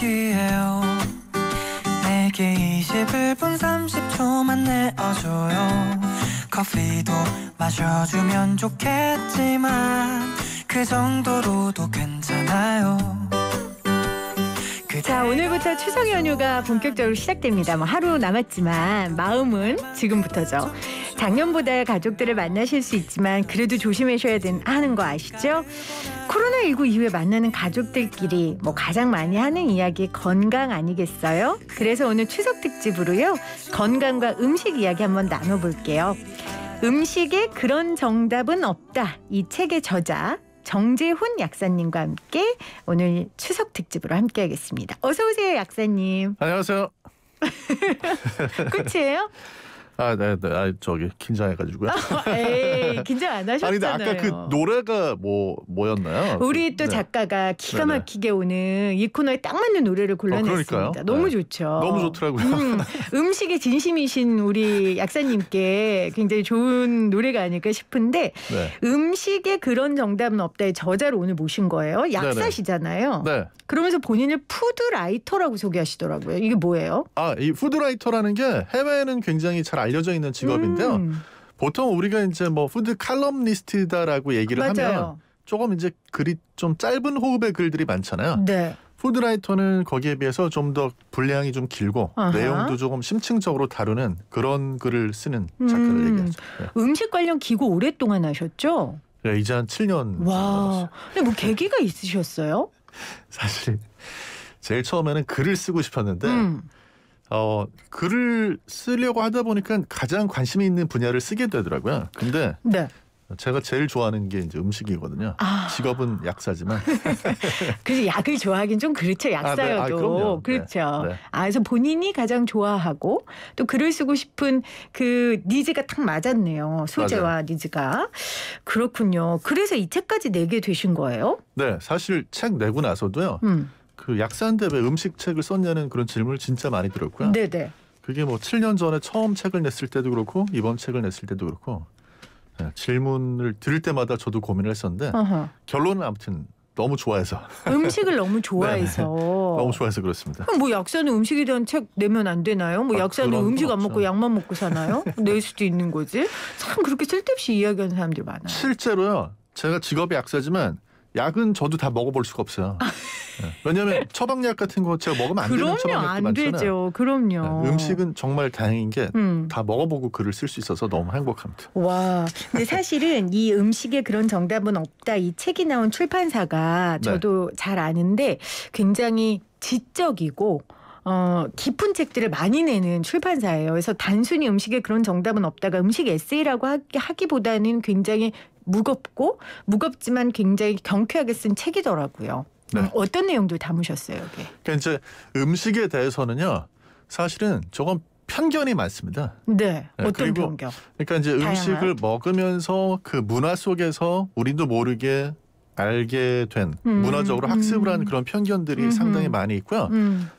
여기에요. 내게 21분 30초만 내어줘요. 커피도 마셔주면 좋겠지만 그 정도로도 괜찮아요. 자, 오늘부터 추석 연휴가 본격적으로 시작됩니다. 하루 남았지만 마음은 지금부터죠. 작년보다 가족들을 만나실 수 있지만 그래도 조심하셔야 하는 거 아시죠? 코로나19 이후에 만나는 가족들끼리 가장 많이 하는 이야기 건강 아니겠어요? 그래서 오늘 추석 특집으로요. 건강과 음식 이야기 한번 나눠볼게요. 음식에 그런 정답은 없다. 이 책의 저자 정재훈 약사님과 함께 오늘 추석 특집으로 함께하겠습니다. 어서 오세요, 약사님. 안녕하세요. 끝이에요? 네. 저기 긴장해가지고요. 에이, 긴장 안 하셨잖아요. 아니, 근데 아까 그 노래가 뭐였나요? 우리 또 작가가 기가 막히게 오늘 이 코너에 딱 맞는 노래를 골라냈습니다. 너무 좋죠. 너무 좋더라고요. 음식에 진심이신 우리 약사님께 굉장히 좋은 노래가 아닐까 싶은데 음식에 그런 정답은 없다의 저자를 오늘 모신 거예요. 약사시잖아요. 네. 그러면서 본인을 푸드라이터라고 소개하시더라고요. 이게 뭐예요? 이 푸드라이터라는 게 해외에는 굉장히 잘 알려져 있는 직업인데요. 보통 우리가 이제 푸드 칼럼니스트다라고 얘기를 하면 조금 이제 글이 좀 짧은 호흡의 글들이 많잖아요. 네. 푸드라이터는 거기에 비해서 좀 더 분량이 좀 길고 내용도 조금 심층적으로 다루는 그런 글을 쓰는 작가를 얘기하죠. 네. 음식 관련 기고 오랫동안 하셨죠? 네, 이제 한 7년. 와. 근데 계기가 있으셨어요? 사실 제일 처음에는 글을 쓰고 싶었는데 글을 쓰려고 하다 보니까 가장 관심이 있는 분야를 쓰게 되더라고요. 근데 제가 제일 좋아하는 게 이제 음식이거든요. 직업은 약사지만. 그래서 약을 좋아하긴 좀 그렇죠. 약사여도. 그럼요. 그렇죠. 그래서 본인이 가장 좋아하고 또 글을 쓰고 싶은 그 니즈가 딱 맞았네요. 소재와 맞아요. 니즈가. 그렇군요. 그래서 이 책까지 내게 되신 거예요? 네. 사실 책 내고 나서도요. 그 약사인데 왜 음식 책을 썼냐는 그런 질문을 진짜 많이 들었고요. 네네. 그게 7년 전에 처음 책을 냈을 때도 그렇고 이번 책을 냈을 때도 그렇고 질문을 들을 때마다 저도 고민을 했었는데 결론은 아무튼 너무 좋아해서. 음식을 너무 좋아해서. 너무 좋아해서 그렇습니다. 그럼 약사는 음식에 대한 책 내면 안 되나요? 약사는 음식 안 먹고 약만 먹고 사나요? 낼 수도 있는 거지. 참 그렇게 쓸데없이 이야기하는 사람들이 많아요. 실제로요. 제가 직업이 약사지만 약은 저도 다 먹어볼 수가 없어요. 왜냐하면 처방약 같은 거 제가 먹으면 안 되는 처방약도 안 많잖아요. 되죠. 그럼요. 음식은 정말 다행인 게 다 먹어보고 글을 쓸 수 있어서 너무 행복합니다. 와, 근데 사실은 이 음식에 그런 정답은 없다. 이 책이 나온 출판사가 저도 잘 아는데 굉장히 지적이고 깊은 책들을 많이 내는 출판사예요. 그래서 단순히 음식에 그런 정답은 없다가 음식 에세이라고 하기보다는 굉장히 무겁지만 굉장히 경쾌하게 쓴 책이더라고요. 어떤 내용들 담으셨어요, 여기? 그러니까 이제 음식에 대해서는요, 사실은 조금 편견이 많습니다. 네, 어떤 편견? 그러니까 이제 음식을 먹으면서 그 문화 속에서 우리도 모르게 알게 된 문화적으로 학습을 한 그런 편견들이 상당히 많이 있고요.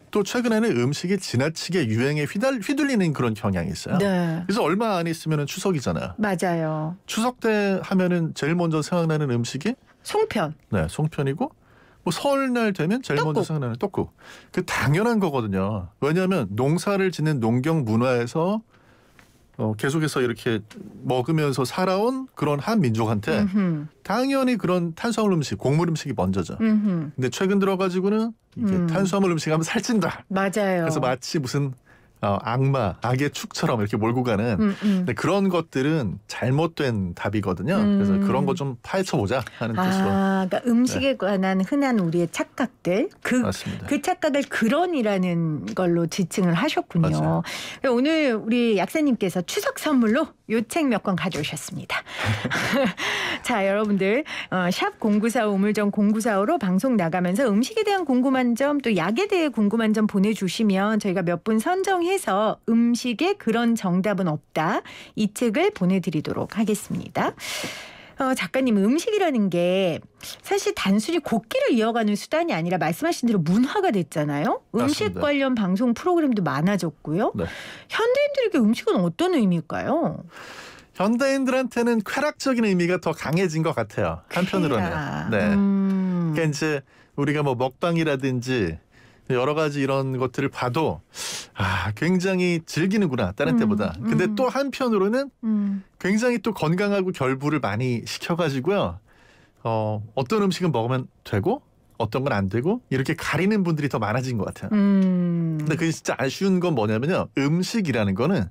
또 최근에는 음식이 지나치게 유행에 휘둘리는 그런 경향이 있어요. 그래서 얼마 안 있으면 추석이잖아요. 맞아요. 추석 때 하면은 제일 먼저 생각나는 음식이 송편. 네, 송편이고 설날 되면 제일 떡국. 먼저 생각나는 떡국. 그 당연한 거거든요. 왜냐하면 농사를 짓는 농경 문화에서 계속해서 이렇게 먹으면서 살아온 그런 한 민족한테 당연히 그런 탄수화물 음식, 곡물 음식이 먼저죠. 근데 최근 들어가지고는 이게 탄수화물 음식 하면 살찐다. 맞아요. 그래서 마치 무슨 악의 축처럼 이렇게 몰고 가는 근데 그런 것들은 잘못된 답이거든요. 그래서 그런 거 좀 파헤쳐보자 하는 뜻으로. 그러니까 음식에 관한 흔한 우리의 착각들 맞습니다. 그 착각을 그런이라는 걸로 지칭을 하셨군요. 맞아요. 오늘 우리 약사님께서 추석 선물로 요 책 몇 권 가져오셨습니다. 자, 여러분들 샵 0945 우물정 0945로 방송 나가면서 음식에 대한 궁금한 점 또 약에 대해 궁금한 점 보내주시면 저희가 몇 분 선정해서 음식에 그런 정답은 없다. 이 책을 보내드리도록 하겠습니다. 작가님, 음식이라는 게 사실 단순히 곡기를 이어가는 수단이 아니라 말씀하신 대로 문화가 됐잖아요. 음식 맞습니다. 관련 방송 프로그램도 많아졌고요. 현대인들에게 음식은 어떤 의미일까요? 현대인들한테는 쾌락적인 의미가 더 강해진 것 같아요. 한편으로는. 네. 그러니까 이제 우리가 먹방이라든지 여러 가지 이런 것들을 봐도 굉장히 즐기는구나 다른 때보다. 근데 또 한편으로는 굉장히 또 건강하고 결부를 많이 시켜가지고요. 어떤 음식은 먹으면 되고 어떤 건 안 되고 이렇게 가리는 분들이 더 많아진 것 같아요. 근데 그게 진짜 아쉬운 건 뭐냐면요. 음식이라는 거는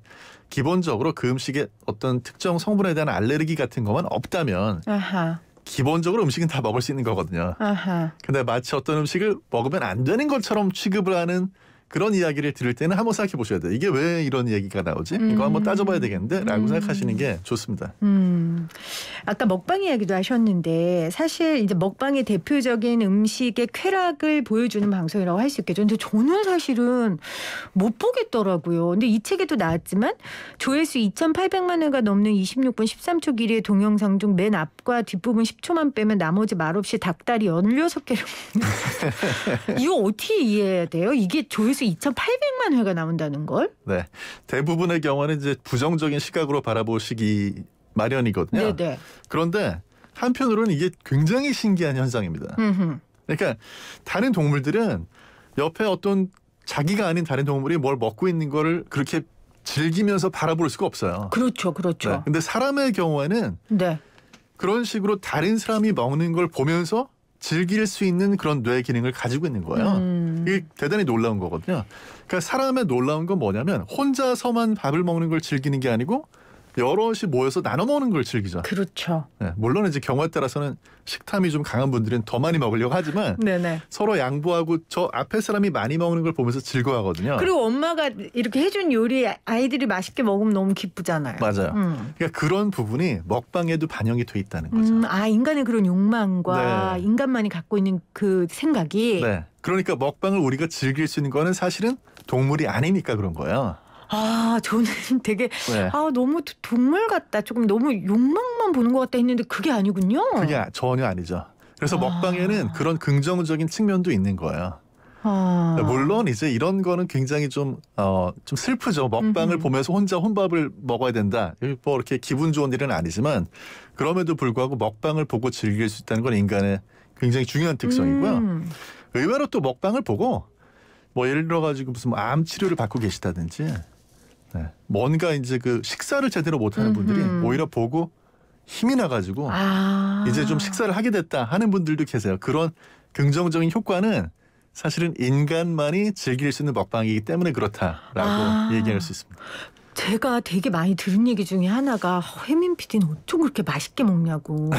기본적으로 그 음식에 어떤 특정 성분에 대한 알레르기 같은 것만 없다면 아하. 기본적으로 음식은 다 먹을 수 있는 거거든요. 아하. 근데 마치 어떤 음식을 먹으면 안 되는 것처럼 취급을 하는 그런 이야기를 들을 때는 한번 생각해 보셔야 돼요. 이게 왜 이런 얘기가 나오지? 이거 한번 따져봐야 되겠는데? 라고 생각하시는 게 좋습니다. 아까 먹방 이야기도 하셨는데 사실 이제 먹방의 대표적인 음식의 쾌락을 보여주는 방송이라고 할 수 있겠죠. 근데 저는 사실은 못 보겠더라고요. 근데 이 책에도 나왔지만 조회수 2,800만 회가 넘는 26분 13초 길이의 동영상 중 맨 앞과 뒷부분 10초만 빼면 나머지 말없이 닭다리 16개를 이거 어떻게 이해해야 돼요? 이게 조회수 2,800만 회가 나온다는 걸? 네, 대부분의 경우는 이제 부정적인 시각으로 바라보시기 마련이거든요. 네네. 그런데 한편으로는 이게 굉장히 신기한 현상입니다. 그러니까 다른 동물들은 옆에 어떤 자기가 아닌 다른 동물이 뭘 먹고 있는 거를 그렇게 즐기면서 바라볼 수가 없어요. 그렇죠, 그렇죠. 네, 근데 사람의 경우에는 네. 그런 식으로 다른 사람이 먹는 걸 보면서 즐길 수 있는 그런 뇌 기능을 가지고 있는 거예요. 이게 대단히 놀라운 거거든요. 그러니까 사람의 놀라운 건 뭐냐면 혼자서만 밥을 먹는 걸 즐기는 게 아니고 여럿이 모여서 나눠 먹는 걸 즐기죠. 그렇죠. 네, 물론 이제 경우에 따라서는 식탐이 좀 강한 분들은 더 많이 먹으려고 하지만 네네. 서로 양보하고 저 앞에 사람이 많이 먹는 걸 보면서 즐거워하거든요. 그리고 엄마가 이렇게 해준 요리 아이들이 맛있게 먹으면 너무 기쁘잖아요. 맞아요. 그러니까 그런 부분이 먹방에도 반영이 돼 있다는 거죠. 인간의 그런 욕망과 네. 인간만이 갖고 있는 그 생각이. 네. 그러니까 먹방을 우리가 즐길 수 있는 거는 사실은 동물이 아니니까 그런 거예요. 저는 되게 네. 너무 동물 같다. 조금 너무 욕망만 보는 것 같다 했는데 그게 아니군요. 그게 전혀 아니죠. 그래서 먹방에는 그런 긍정적인 측면도 있는 거예요. 물론 이제 이런 거는 굉장히 좀 슬프죠. 먹방을 보면서 혼자 혼밥을 먹어야 된다. 뭐 이렇게 기분 좋은 일은 아니지만 그럼에도 불구하고 먹방을 보고 즐길 수 있다는 건 인간의 굉장히 중요한 특성이고요. 의외로 또 먹방을 보고 뭐 예를 들어 가지고 무슨 암 치료를 받고 계시다든지 뭔가 이제 그 식사를 제대로 못하는 분들이 오히려 보고 힘이 나가지고 이제 좀 식사를 하게 됐다 하는 분들도 계세요. 그런 긍정적인 효과는 사실은 인간만이 즐길 수 있는 먹방이기 때문에 그렇다라고 얘기할 수 있습니다. 제가 되게 많이 들은 얘기 중에 하나가 혜민 PD는 어쩜 그렇게 맛있게 먹냐고.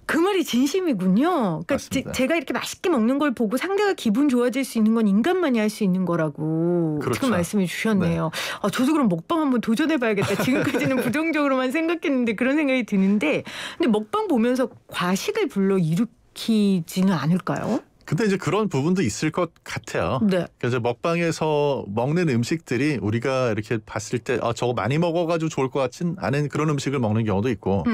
그 말이 진심이군요. 그러니까 제가 이렇게 맛있게 먹는 걸 보고 상대가 기분 좋아질 수 있는 건 인간만이 할 수 있는 거라고 그렇죠. 지금 말씀해 주셨네요. 네. 저도 그럼 먹방 한번 도전해봐야겠다. 지금까지는 부정적으로만 생각했는데 그런 생각이 드는데 근데 먹방 보면서 과식을 불러일으키지는 않을까요? 근데 이제 그런 부분도 있을 것 같아요. 네. 그래서 먹방에서 먹는 음식들이 우리가 이렇게 봤을 때 저거 많이 먹어가지고 좋을 것 같진 않은 그런 음식을 먹는 경우도 있고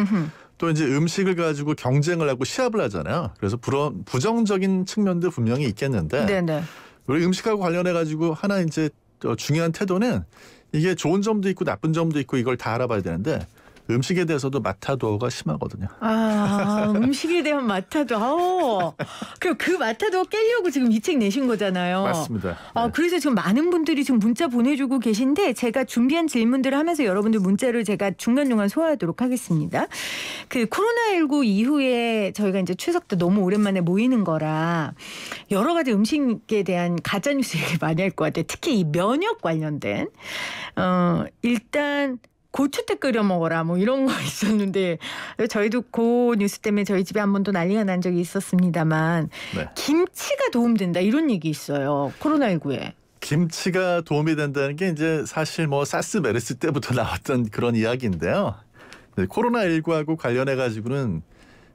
또 이제 음식을 가지고 경쟁을 하고 시합을 하잖아요. 그래서 부정적인 측면도 분명히 있겠는데 네네. 우리 음식하고 관련해 가지고 하나 이제 중요한 태도는 이게 좋은 점도 있고 나쁜 점도 있고 이걸 다 알아봐야 되는데 음식에 대해서도 마타도어가 심하거든요. 음식에 대한 마타도어. 그 마타도어 깨려고 지금 이 책 내신 거잖아요. 맞습니다. 네. 그래서 지금 많은 분들이 지금 문자 보내주고 계신데 제가 준비한 질문들을 하면서 여러분들 문자를 제가 중간중간 소화하도록 하겠습니다. 그 코로나19 이후에 저희가 이제 추석 때 너무 오랜만에 모이는 거라 여러 가지 음식에 대한 가짜뉴스 얘기 많이 할 것 같아요. 특히 이 면역 관련된. 일단 고추대 끓여 먹어라 뭐 이런 거 있었는데 저희도 그 뉴스 때문에 저희 집에 한 번도 난리가 난 적이 있었습니다만 김치가 도움된다 이런 얘기 있어요. 코로나19에. 김치가 도움이 된다는 게 이제 사실 뭐 사스 메르스 때부터 나왔던 그런 이야기인데요. 코로나19하고 관련해 가지고는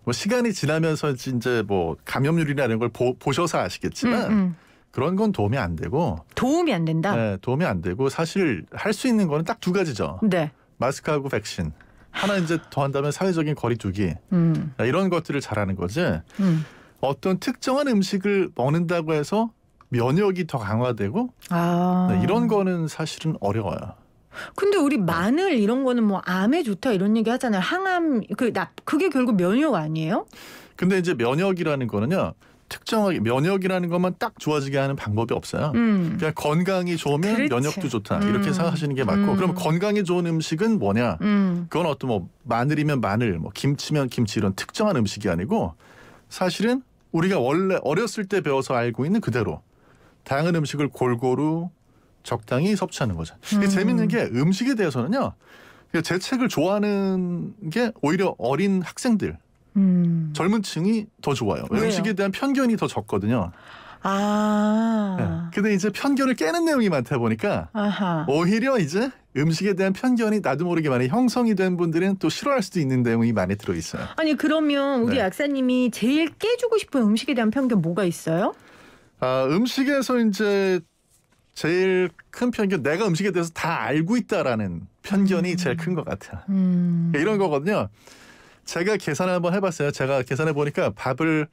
뭐 시간이 지나면서 이제 뭐 감염률이나 이런 걸 보셔서 아시겠지만 그런 건 도움이 안 되고. 도움이 안 된다? 네, 도움이 안 되고 사실 할 수 있는 거는 딱 두 가지죠. 네. 마스크하고 백신. 하나 이제 더 한다면 사회적인 거리 두기. 이런 것들을 잘하는 거지. 어떤 특정한 음식을 먹는다고 해서 면역이 더 강화되고 이런 거는 사실은 어려워요. 근데 우리 마늘 이런 거는 뭐 암에 좋다 이런 얘기 하잖아요. 항암 그게 결국 면역 아니에요? 근데 이제 면역이라는 거는요. 특정하게 면역이라는 것만 딱 좋아지게 하는 방법이 없어요. 그냥 건강이 좋으면 그렇지. 면역도 좋다 이렇게 생각하시는 게 맞고 그럼 건강에 좋은 음식은 뭐냐? 그건 어떤 뭐 마늘이면 마늘, 뭐 김치면 김치 이런 특정한 음식이 아니고 사실은 우리가 원래 어렸을 때 배워서 알고 있는 그대로 다양한 음식을 골고루 적당히 섭취하는 거죠. 이게 재밌는 게 음식에 대해서는요. 제 책을 좋아하는 게 오히려 어린 학생들, 젊은 층이 더 좋아요. 왜요? 음식에 대한 편견이 더 적거든요. 네. 근데 이제 편견을 깨는 내용이 많다 보니까 아하. 오히려 이제 음식에 대한 편견이 나도 모르게 많이 형성이 된 분들은 또 싫어할 수도 있는 내용이 많이 들어있어요. 아니 그러면 우리 네. 약사님이 제일 깨주고 싶은 음식에 대한 편견 뭐가 있어요? 음식에서 이제 제일 큰 편견, 내가 음식에 대해서 다 알고 있다라는 편견이 제일 큰 것 같아요. 이런 거거든요. 제가 계산을 한번 해봤어요. 제가 계산해 보니까 밥을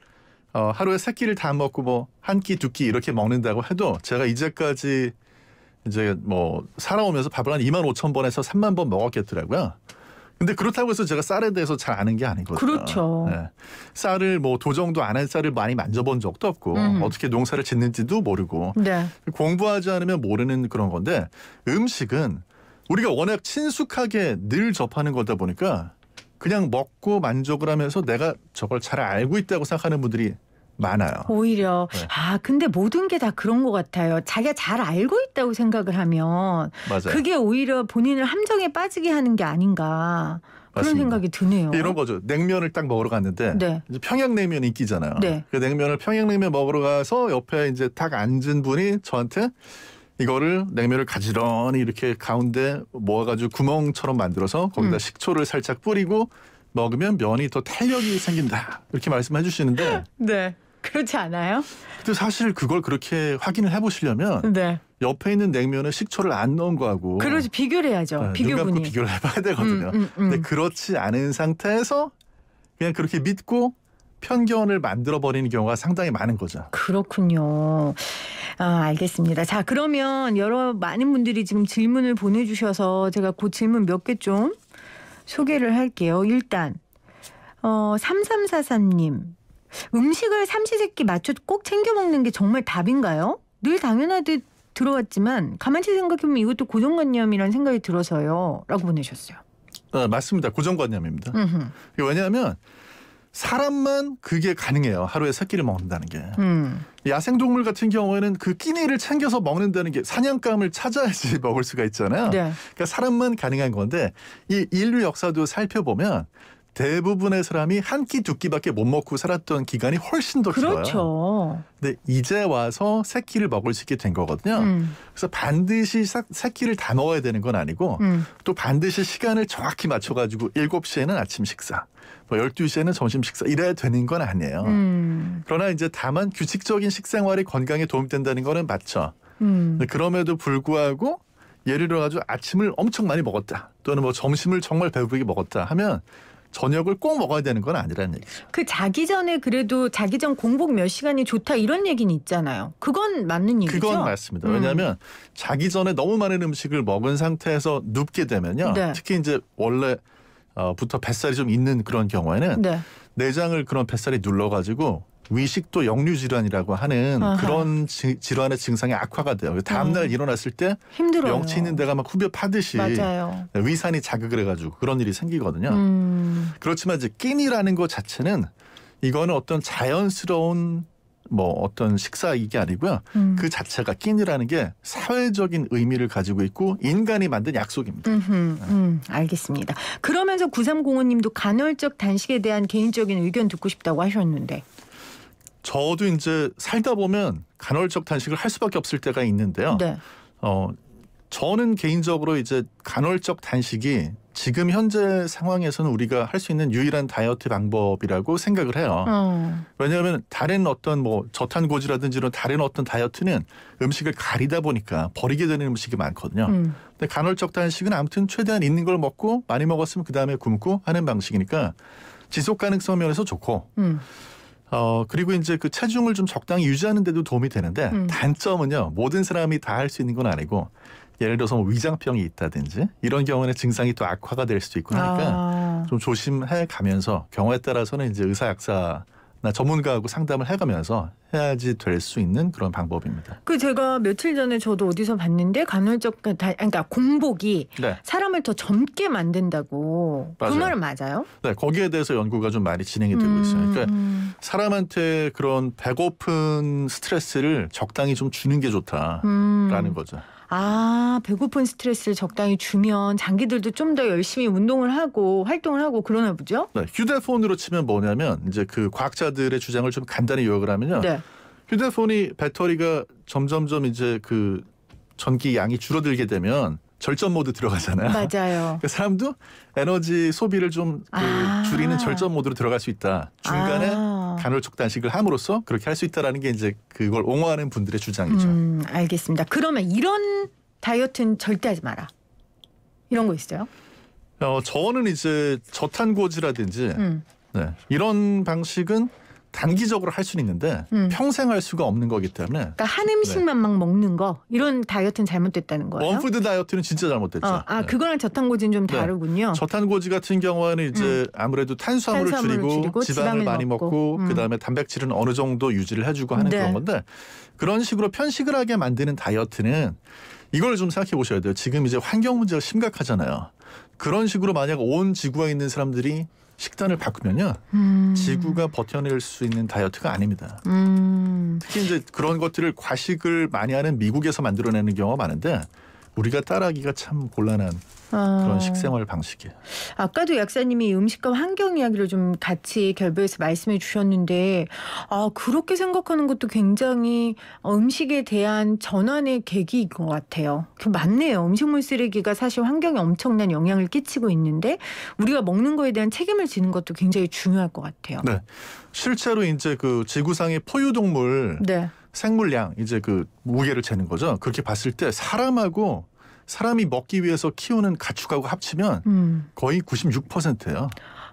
하루에 3끼를 다 먹고 뭐 한 끼, 2끼 이렇게 먹는다고 해도 제가 이제까지 이제 뭐 살아오면서 밥을 한 25,000번에서 3만 번 먹었겠더라고요. 근데 그렇다고 해서 제가 쌀에 대해서 잘 아는 게 아니거든요. 그렇죠. 네. 쌀을 뭐 도정도 안 한 쌀을 많이 만져본 적도 없고 어떻게 농사를 짓는지도 모르고 네. 공부하지 않으면 모르는 그런 건데 음식은 우리가 워낙 친숙하게 늘 접하는 거다 보니까 그냥 먹고 만족을 하면서 내가 저걸 잘 알고 있다고 생각하는 분들이 많아요. 오히려 네. 근데 모든 게 다 그런 것 같아요. 자기가 잘 알고 있다고 생각을 하면 맞아요. 그게 오히려 본인을 함정에 빠지게 하는 게 아닌가 그런 맞습니다. 생각이 드네요. 이런 거죠. 냉면을 딱 먹으러 갔는데 네. 이제 평양냉면 인기잖아요. 네. 그 냉면을 평양냉면 먹으러 가서 옆에 이제 딱 앉은 분이 저한테 이거를 냉면을 가지런히 이렇게 가운데 모아가지고 구멍처럼 만들어서 거기다 식초를 살짝 뿌리고 먹으면 면이 더 탄력이 생긴다 이렇게 말씀해 주시는데 네. 그렇지 않아요? 근데 사실 그걸 그렇게 확인을 해보시려면 네. 옆에 있는 냉면에 식초를 안 넣은 거하고 그러지 비교를 해야죠. 눈 감고 비교분이. 비교를 해봐야 되거든요. 근데 그렇지 않은 상태에서 그냥 그렇게 믿고 편견을 만들어버리는 경우가 상당히 많은 거죠. 그렇군요. 알겠습니다. 자, 그러면 많은 분들이 지금 질문을 보내주셔서 제가 그 질문 몇 개 좀 소개를 할게요. 일단 3344님. 음식을 삼시세끼 맞춰 꼭 챙겨 먹는 게 정말 답인가요? 늘 당연하듯 들어왔지만 가만히 생각해보면 이것도 고정관념이라는 생각이 들어서요. 라고 보내셨어요. 맞습니다. 고정관념입니다. 왜냐하면 사람만 그게 가능해요. 하루에 3끼를 먹는다는 게. 야생동물 같은 경우에는 그 끼니를 챙겨서 먹는다는 게 사냥감을 찾아야지 먹을 수가 있잖아요. 네. 그러니까 사람만 가능한 건데 이 인류 역사도 살펴보면 대부분의 사람이 한 끼, 2끼밖에 못 먹고 살았던 기간이 훨씬 더 길어요. 그렇죠. 근데 이제 와서 3끼를 먹을 수 있게 된 거거든요. 그래서 반드시 3끼를 다 먹어야 되는 건 아니고 또 반드시 시간을 정확히 맞춰가지고 7시에는 아침 식사, 뭐 12시에는 점심 식사 이래야 되는 건 아니에요. 그러나 이제 다만 규칙적인 식생활이 건강에 도움된다는 거는 맞죠. 근데 그럼에도 불구하고 예를 들어가지고 아침을 엄청 많이 먹었다 또는 뭐 점심을 정말 배부르게 먹었다 하면 저녁을 꼭 먹어야 되는 건 아니라는 얘기죠. 그 자기 전에 그래도 자기 전 공복 몇 시간이 좋다 이런 얘기는 있잖아요. 그건 맞는 얘기죠? 그건 맞습니다. 왜냐하면 자기 전에 너무 많은 음식을 먹은 상태에서 눕게 되면요. 네. 특히 이제 원래 부터 뱃살이 좀 있는 그런 경우에는 네. 내장을 그런 뱃살이 눌러가지고 위식도 역류 질환이라고 하는 아하. 그런 질환의 증상이 악화가 돼요. 다음날 일어났을 때 힘들어요. 명치 있는 데가 막 후벼 파듯이 맞아요. 위산이 자극을 해가지고 그런 일이 생기거든요. 그렇지만 이제 끼니라는 것 자체는 이거는 어떤 자연스러운 뭐 어떤 식사이게 아니고요. 그 자체가 끼니라는 게 사회적인 의미를 가지고 있고 인간이 만든 약속입니다. 알겠습니다. 그러면서 9305님도 간헐적 단식에 대한 개인적인 의견 듣고 싶다고 하셨는데. 저도 이제 살다 보면 간헐적 단식을 할 수밖에 없을 때가 있는데요. 네. 저는 개인적으로 이제 간헐적 단식이 지금 현재 상황에서는 우리가 할 수 있는 유일한 다이어트 방법이라고 생각을 해요. 왜냐하면 다른 어떤 뭐 저탄고지라든지 이런 다른 어떤 다이어트는 음식을 가리다 보니까 버리게 되는 음식이 많거든요. 근데 간헐적 단식은 아무튼 최대한 있는 걸 먹고 많이 먹었으면 그 다음에 굶고 하는 방식이니까 지속 가능성 면에서 좋고 그리고 이제 그 체중을 좀 적당히 유지하는 데도 도움이 되는데 단점은요. 모든 사람이 다 할 수 있는 건 아니고 예를 들어서 뭐 위장병이 있다든지 이런 경우는 증상이 또 악화가 될 수도 있고 하니까 좀 조심해 가면서 경우에 따라서는 이제 의사 약사 전문가하고 상담을 해가면서 해야지 될 수 있는 그런 방법입니다. 그 제가 며칠 전에 저도 어디서 봤는데 간헐적 그러니까 공복이 네. 사람을 더 젊게 만든다고. 맞아요. 그 말은 맞아요? 네, 거기에 대해서 연구가 좀 많이 진행이 되고 있어요. 그러니까 사람한테 그런 배고픈 스트레스를 적당히 좀 주는 게 좋다라는 거죠. 아, 배고픈 스트레스를 적당히 주면 장기들도 좀 더 열심히 운동을 하고 활동을 하고 그러나 보죠? 네, 휴대폰으로 치면 뭐냐면 이제 그 과학자들의 주장을 좀 간단히 요약을 하면요. 네. 휴대폰이 배터리가 점점점 이제 그 전기 양이 줄어들게 되면 절전 모드 들어가잖아요. 맞아요. 그러니까 사람도 에너지 소비를 좀 줄이는 절전 모드로 들어갈 수 있다. 중간에 간헐적 단식을 함으로써 그렇게 할 수 있다라는 게 이제 그걸 옹호하는 분들의 주장이죠. 알겠습니다. 그러면 이런 다이어트는 절대 하지 마라. 이런 거 있어요? 저는 이제 저탄고지라든지 네, 이런 방식은 단기적으로 할 수는 있는데 평생 할 수가 없는 거기 때문에. 그러니까 한 음식만 막 먹는 거 이런 다이어트는 잘못됐다는 거예요? 원푸드 다이어트는 진짜 잘못됐죠. 네. 그거랑 저탄고지는 좀 네. 다르군요. 저탄고지 같은 경우에는 이제 아무래도 탄수화물을 줄이고 지방을 많이 먹고 그다음에 단백질은 어느 정도 유지를 해주고 하는 네. 그런 건데 그런 식으로 편식을 하게 만드는 다이어트는 이걸 좀 생각해 보셔야 돼요. 지금 이제 환경 문제가 심각하잖아요. 그런 식으로 만약 온 지구에 있는 사람들이 식단을 바꾸면요. 지구가 버텨낼 수 있는 다이어트가 아닙니다. 특히 이제 그런 것들을 과식을 많이 하는 미국에서 만들어내는 경우가 많은데 우리가 따라하기가 참 곤란한 그런 식생활 방식이에요. 아까도 약사님이 음식과 환경 이야기를 좀 같이 결부해서 말씀해 주셨는데 그렇게 생각하는 것도 굉장히 음식에 대한 전환의 계기인 것 같아요. 맞네요. 음식물 쓰레기가 사실 환경에 엄청난 영향을 끼치고 있는데 우리가 먹는 거에 대한 책임을 지는 것도 굉장히 중요할 것 같아요. 네, 실제로 이제 그 지구상의 포유동물 네. 생물량 이제 그 무게를 재는 거죠. 그렇게 봤을 때 사람이 먹기 위해서 키우는 가축하고 합치면 거의 96%예요.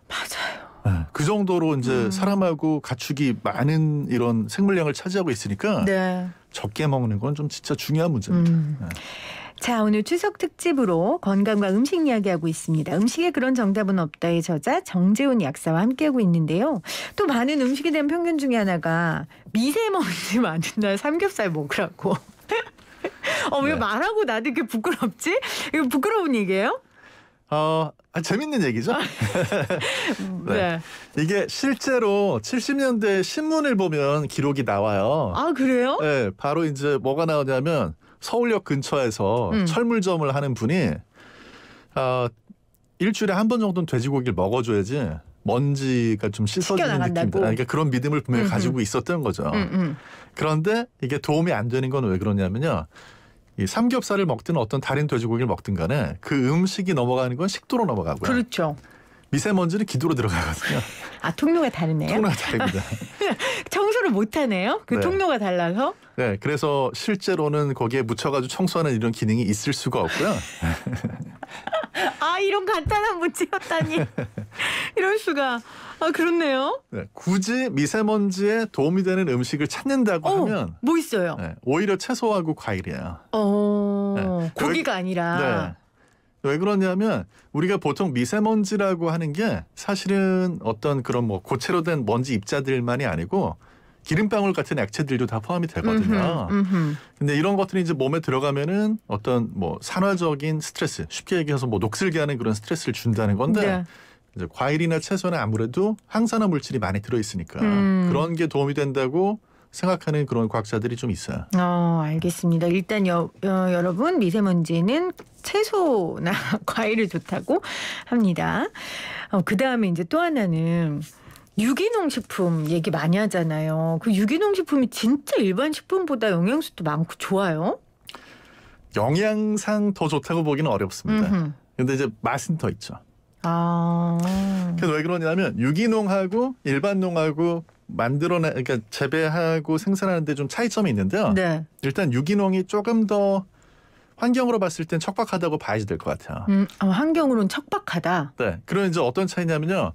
맞아요. 네, 그 정도로 이제 사람하고 가축이 많은 이런 생물량을 차지하고 있으니까 네. 적게 먹는 건 좀 진짜 중요한 문제입니다. 네. 자, 오늘 추석 특집으로 건강과 음식 이야기하고 있습니다. 음식에 그런 정답은 없다의 저자 정재훈 약사와 함께하고 있는데요. 또 많은 음식에 대한 편견 중에 하나가 미세먼지 많은 날 삼겹살 먹으라고. 왜 네. 말하고 나도 이렇게 부끄럽지? 이거 부끄러운 얘기예요? 재밌는 얘기죠. 네. 이게 실제로 70년대 신문을 보면 기록이 나와요. 아, 그래요? 네, 바로 이제 뭐가 나오냐면 서울역 근처에서 철물점을 하는 분이 일주일에 한 번 정도는 돼지고기를 먹어줘야지 먼지가 좀 씻어지는 느낌들. 그러니까 그런 믿음을 분명히 가지고 있었던 거죠. 그런데 이게 도움이 안 되는 건 왜 그러냐면요. 이 삼겹살을 먹든 어떤 다른 돼지고기를 먹든 간에 그 음식이 넘어가는 건 식도로 넘어가고요. 그렇죠. 미세먼지는 기도로 들어가거든요. 통로가 다르네요. 통로가 다릅니다. 청소를 못하네요. 그 네. 통로가 달라서. 네, 그래서 실제로는 거기에 묻혀가지고 청소하는 이런 기능이 있을 수가 없고요. 이런 간단한 문제였다니. 이럴 수가. 그렇네요. 네, 굳이 미세먼지에 도움이 되는 음식을 찾는다고 하면 뭐 있어요? 네, 오히려 채소하고 과일이에요. 네. 고기가 아니라. 네. 왜 그러냐면 우리가 보통 미세먼지라고 하는 게 사실은 어떤 그런 뭐 고체로 된 먼지 입자들만이 아니고 기름방울 같은 액체들도 다 포함이 되거든요. 근데 이런 것들이 이제 몸에 들어가면은 어떤 뭐 산화적인 스트레스, 쉽게 얘기해서 뭐 녹슬게 하는 그런 스트레스를 준다는 건데 네. 이제 과일이나 채소는 아무래도 항산화 물질이 많이 들어있으니까 그런 게 도움이 된다고 생각하는 그런 과학자들이 좀 있어요. 알겠습니다. 일단 여러분 미세먼지는 채소나 과일을 좋다고 합니다. 그다음에 이제 또 하나는 유기농 식품 얘기 많이 하잖아요. 그 유기농 식품이 진짜 일반 식품보다 영양소도 많고 좋아요? 영양상 더 좋다고 보기는 어렵습니다. 근데 이제 맛은 더 있죠. 그래서 왜 그러냐면 유기농하고 일반농하고 그러니까 재배하고 생산하는데 좀 차이점이 있는데요. 네. 일단 유기농이 조금 더 환경으로 봤을 땐 척박하다고 봐야지 될 것 같아요. 환경으로는 척박하다. 네. 그럼 이제 어떤 차이냐면요.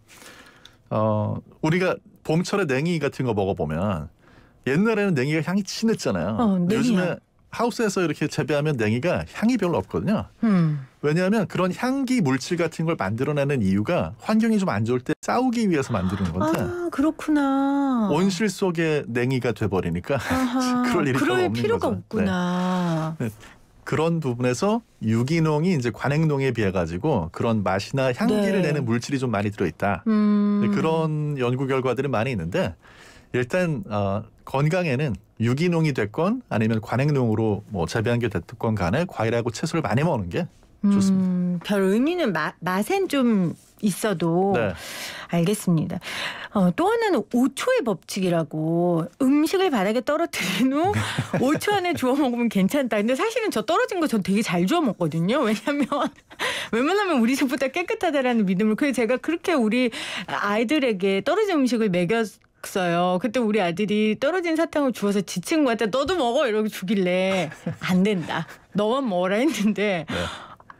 우리가 봄철에 냉이 같은 거 먹어보면 옛날에는 냉이가 향이 진했잖아요. 요즘에 하우스에서 이렇게 재배하면 냉이가 향이 별로 없거든요. 왜냐하면 그런 향기 물질 같은 걸 만들어내는 이유가 환경이 좀 안 좋을 때 싸우기 위해서 만드는 건데. 아, 그렇구나. 온실 속의 냉이가 돼버리니까 그럴 일이 별로 없는 필요가 거죠. 없구나. 네. 그런 부분에서 유기농이 이제 관행농에 비해 가지고 그런 맛이나 향기를 네. 내는 물질이 좀 많이 들어있다. 그런 연구 결과들이 많이 있는데 일단 건강에는 유기농이 됐건 아니면 관행농으로 뭐 재배한 게 됐건 간에 과일하고 채소를 많이 먹는 게 좋습니다. 별 의미는 맛엔 좀 있어도 네. 알겠습니다. 또 하나는 5초의 법칙이라고 음식을 바닥에 떨어뜨린 후 5초 안에 주워 먹으면 괜찮다. 근데 사실은 저 떨어진 거 전 되게 잘 주워 먹거든요. 왜냐하면 웬만하면 우리 집보다 깨끗하다라는 믿음을. 그래서 제가 그렇게 우리 아이들에게 떨어진 음식을 먹였어요. 그때 우리 아들이 떨어진 사탕을 주워서 지 친구한테 너도 먹어 이러고 주길래 안 된다. 너만 먹어라 했는데 네.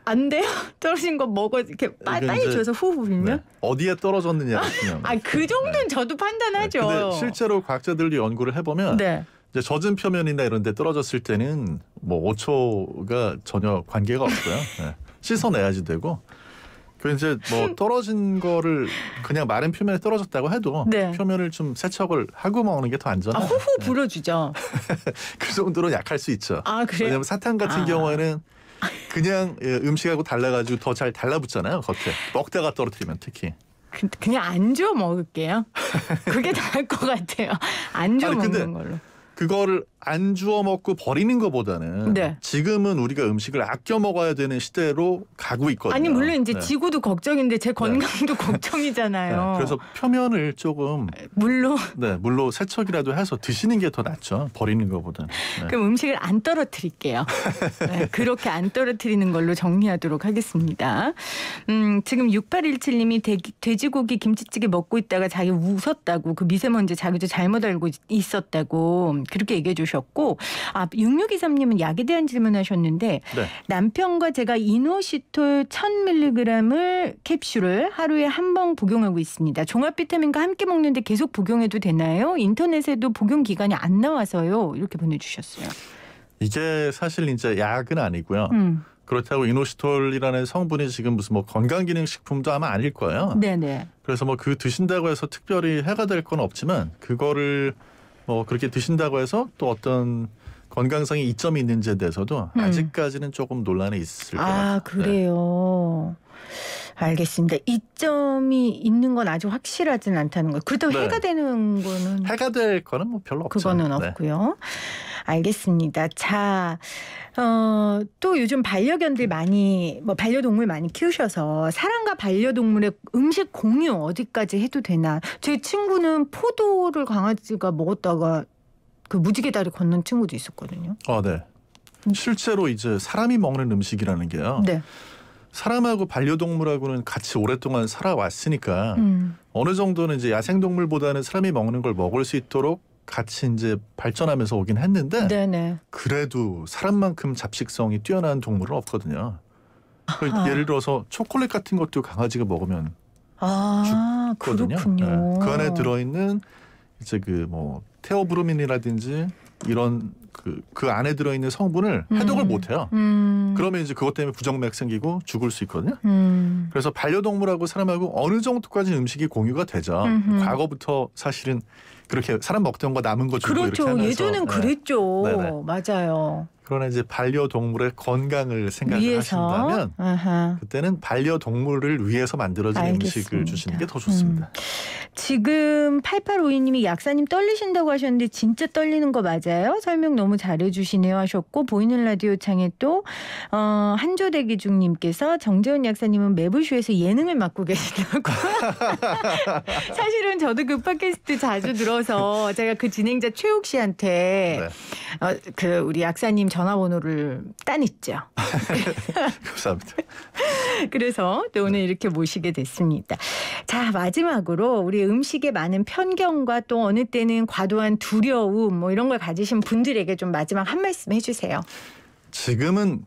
안 돼요. 떨어진 거 먹어 이렇게 빨리 줘서 후후 빌면. 네. 어디에 떨어졌느냐가 중요한 거예요. 그 정도는 저도 판단하죠. 네. 근데 실제로 과학자들이 연구를 해보면 네. 이제 젖은 표면이나 이런 데 떨어졌을 때는 뭐 5초가 전혀 관계가 없고요. 네. 씻어내야지 되고. 그 이제 뭐 떨어진 거를 그냥 마른 표면에 떨어졌다고 해도 네. 표면을 좀 세척을 하고 먹는 게 더 안전해요. 후후 불어주죠. 그 정도로 약할 수 있죠. 아, 그래요? 왜냐하면 사탕 같은 경우에는 그냥 음식하고 달라가지고 더 잘 달라붙잖아요. 겉에 먹다가 떨어뜨리면 특히. 그냥 안 주워 먹을게요. 그게 나을 것 같아요. 안 주워 먹는 걸로. 그거를 안 주워 먹고 버리는 것보다는 네. 지금은 우리가 음식을 아껴 먹어야 되는 시대로 가고 있거든요. 아니 물론 이제 네. 지구도 걱정인데 제 건강도 걱정이잖아요. 네. 그래서 표면을 조금 물로 세척이라도 해서 드시는 게 더 낫죠. 버리는 것보다는. 네. 그럼 음식을 안 떨어뜨릴게요. 네, 그렇게 안 떨어뜨리는 걸로 정리하도록 하겠습니다. 지금 6817님이 돼지고기 김치찌개 먹고 있다가 자기 웃었다고 그 미세먼지 자기도 잘못 알고 있었다고 그렇게 얘기해 주셨고 6623님은 약에 대한 질문하셨는데 네. 남편과 제가 이노시톨 1000mg을 캡슐을 하루에 한 번 복용하고 있습니다. 종합 비타민과 함께 먹는데 계속 복용해도 되나요? 인터넷에도 복용 기간이 안 나와서요. 이렇게 보내주셨어요. 이게 사실 이제 약은 아니고요. 그렇다고 이노시톨이라는 성분이 지금 무슨 뭐 건강기능식품도 아마 아닐 거예요. 네네. 그래서 뭐 그 드신다고 해서 특별히 해가 될 건 없지만 그거를 뭐 그렇게 드신다고 해서 또 어떤 건강상의 이점이 있는지에 대해서도 아직까지는 조금 논란이 있을 것 같아요. 그래요. 네. 알겠습니다. 이점이 있는 건 아직 확실하진 않다는 거예요. 그렇다고 네. 해가 되는 거는 해가 될 거는 뭐 별로 없죠. 그거는 네. 없고요. 알겠습니다. 자, 또 요즘 반려견들 많이 반려동물 많이 키우셔서 사람과 반려동물의 음식 공유 어디까지 해도 되나? 제 친구는 포도를 강아지가 먹었다가 그 무지개 다리 건넌 친구도 있었거든요. 네. 실제로 이제 사람이 먹는 음식이라는 게요. 네. 사람하고 반려동물하고는 같이 오랫동안 살아왔으니까 어느 정도는 이제 야생동물보다는 사람이 먹는 걸 먹을 수 있도록 같이 이제 발전하면서 오긴 했는데 네네. 그래도 사람만큼 잡식성이 뛰어난 동물은 없거든요. 예를 들어서 초콜릿 같은 것도 강아지가 먹으면 죽거든요. 그렇군요. 네. 그 안에 들어있는 이제 그 뭐 테오브로민이라든지 이런 그 안에 들어있는 성분을 해독을 못해요. 그러면 이제 그것 때문에 부정맥 생기고 죽을 수 있거든요. 그래서 반려동물하고 사람하고 어느 정도까지 음식이 공유가 되죠. 과거부터 사실은 그렇게 사람 먹던 거 남은 거 주고 그렇죠. 이렇게 하면서 예전엔 그랬죠. 네네. 맞아요. 그러나 이제 반려동물의 건강을 생각을 하신다면 그때는 반려동물을 위해서 만들어진 음식을 주시는 게 더 좋습니다. 지금 8852님이 약사님 떨리신다고 하셨는데 진짜 떨리는 거 맞아요? 설명 너무 잘해주시네요 하셨고 보이는 라디오 창에 또 한조대기중님께서 정재훈 약사님은 매불쇼에서 예능을 맡고 계시다고. 사실은 저도 그 팟캐스트 자주 들어서 제가 그 진행자 최욱 씨한테 그 우리 약사님 전화번호를 따냈죠. 감사합니다. 그래서 또 오늘 이렇게 모시게 됐습니다. 자, 마지막으로 우리 음식에 많은 편견과 또 어느 때는 과도한 두려움 뭐 이런 걸 가지신 분들에게 좀 마지막 한 말씀 해주세요. 지금은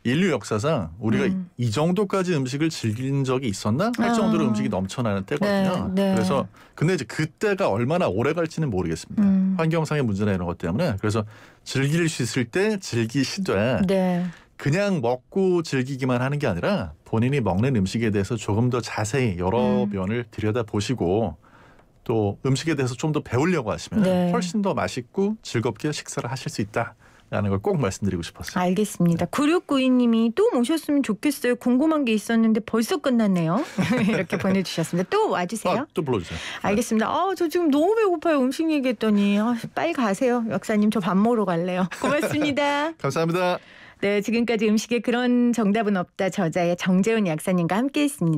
인류 역사상 우리가 이 정도까지 음식을 즐긴 적이 있었나 할 정도로 음식이 넘쳐나는 때거든요. 네. 그래서 근데 이제 그때가 얼마나 오래 갈지는 모르겠습니다. 환경상의 문제나 이런 것 때문에. 그래서 즐길 수 있을 때 즐기시되 네. 그냥 먹고 즐기기만 하는 게 아니라 본인이 먹는 음식에 대해서 조금 더 자세히 여러 면을 들여다보시고 또 음식에 대해서 좀 더 배우려고 하시면 네. 훨씬 더 맛있고 즐겁게 식사를 하실 수 있다라는 걸 꼭 말씀드리고 싶었어요. 알겠습니다. 9692님이 또 모셨으면 좋겠어요. 궁금한 게 있었는데 벌써 끝났네요. 이렇게 보내주셨습니다. 또 와주세요. 또 불러주세요. 알겠습니다. 저 지금 너무 배고파요. 음식 얘기했더니. 빨리 가세요. 역사님 저 밥 먹으러 갈래요. 고맙습니다. 감사합니다. 네, 지금까지 음식에 그런 정답은 없다 저자의 정재훈 약사님과 함께했습니다.